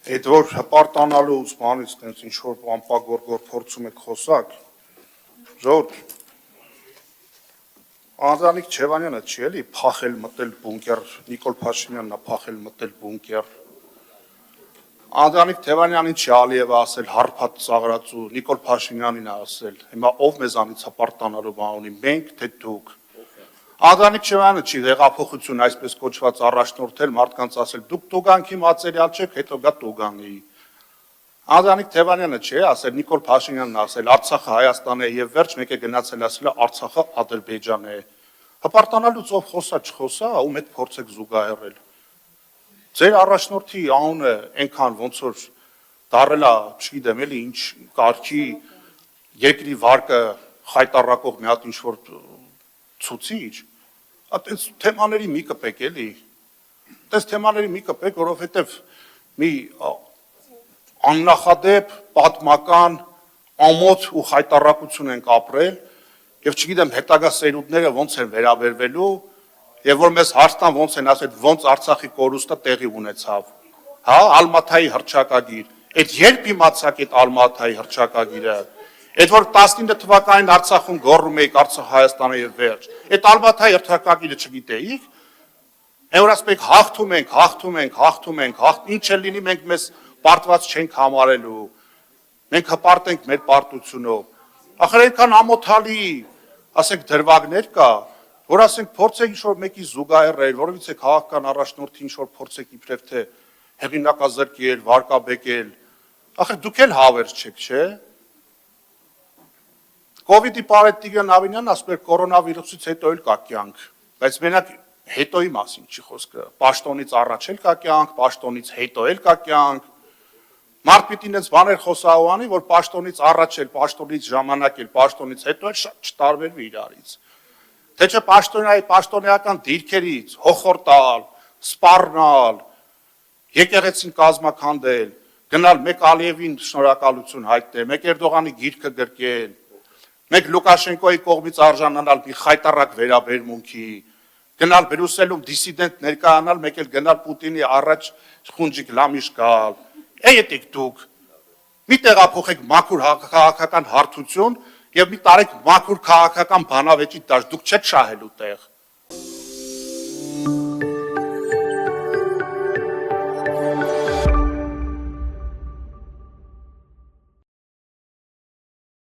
Այդ որ հպարտանալու ուսմանից տենց ինչ-որ ամպագորգոր փորձում եք խոսակ, ժողովուրդ, Անդրանիկ Չևանյանը չի էլի փախել մտել բունկեր, Նիկոլ Փաշինյանն է փախել մտել բունկեր, Անդրանիկ Թևանյանին չի Ալիևը ասել հարբած ծաղրածու, Նիկոլ Փաշինյանին է ասել, հիմա ով մեզանից հպարտանալու բան ունի, մենք թե դուք, Անդրանիկ Չևանյանը չի հեղափոխություն այսպես կոչված առաջնորդել, մարդկանց ասել դուք տուգանքի մածերիալ չեք, հետո գա տուգանի, Անդրանիկ Թևանյանը չի ասել, Նիկոլ Փաշինյանն ասել, Արցախը Հայաստան է եւ վերջ մեկ է գնացել ասել Արցախը Ադրբեջան է, հպարտանալուց ով խոսա չխոսա, ում հետ փորձեք զուգահեռել, ձեր առաջնորդի անունը այնքան ոնց որ դարել է, չգիտեմ էլի ինչ կարգի երկրի վարկը խայտարակող մի հատ ինչ որ ցուցիչ, այտենց թեմաների մի կպեք էլի, այտենց թեմաների մի կպեք, որովհետև մի աննախադեպ, պատմական, ամոթ ու խայտարակություն ենք ապրել եւ չգիտեմ հետագա սերունդները ոնց են վերաբերվելու եւ որ մեզ հարցնան ոնց են ասել ոնց Արցախի կորուստը տեղի ունեցավ, հա, Ալմաթայի հռչակագիր, այդ երբ իմացաք այդ Ալմաթայի հռչակագիրը, այդ որ 19 թվականին Արցախում գոռում էիք Արցախ Հայաստանը եւ վերջ, այդ Ալմաթայի հռչակագիրը չգիտեիք, այն որ ասում եք հաղթում ենք, ինչ էլ լինի մենք մեզ պարտված չենք համարելու, մենք հպարտենք մեր պարտությունով, ախր այնքան ամոթալի, ասենք դրվագներ կա, որ ասենք փորձեք ինչ-որ մեկի զուգահեռել, որովհետև քաղաքական առաջնորդի ինչ-որ փորձեք իբրև թե հեղինակազրկել, վարկաբեկել, ախր դուք էլ հավերժ չեք, չէ՞։ Կովիդի պարետ Տիգրան Ավինյանն ասում էր կորոնավիրուսից հետո էլ կա կյանք, բայց մենակ հետոյի մասին չի խոսքը, պաշտոնից առաջ էլ կա կյանք, պաշտոնից հետո էլ կա կյանք, մարդ պիտի ինձ բաներ խոսահանի, որ պաշտոնից առաջ էլ, պաշտոնից ժամանակ էլ, պաշտոնից հետո էլ շատ չտարբերվի իրարից, թե չէ պաշտոնեական դիրքերից, հոխորտալ, սպառնալ, եկեղեցին կազմաքանդել, գնալ մեկ Ալիևին շնորհակալություն հայտնել, մեկ Էրդողանի գիրքը գրկել, մեկ Լուկաշենկոյի կողմից արժանանալ մի խայտառակ վերաբերմունքի, գնալ Բրյուսելում դիսիդենտ ներկայանալ, մեկ էլ գնալ Պուտինի առաջ խունջիկ լամիշ գալ, եք դուք, մի տեղափոխեք մաքուր քաղաքական հարթություն եւ մի տարեք մաքուր քաղաքական բանավեճի դաշտ, դուք չեք շահելու տեղ,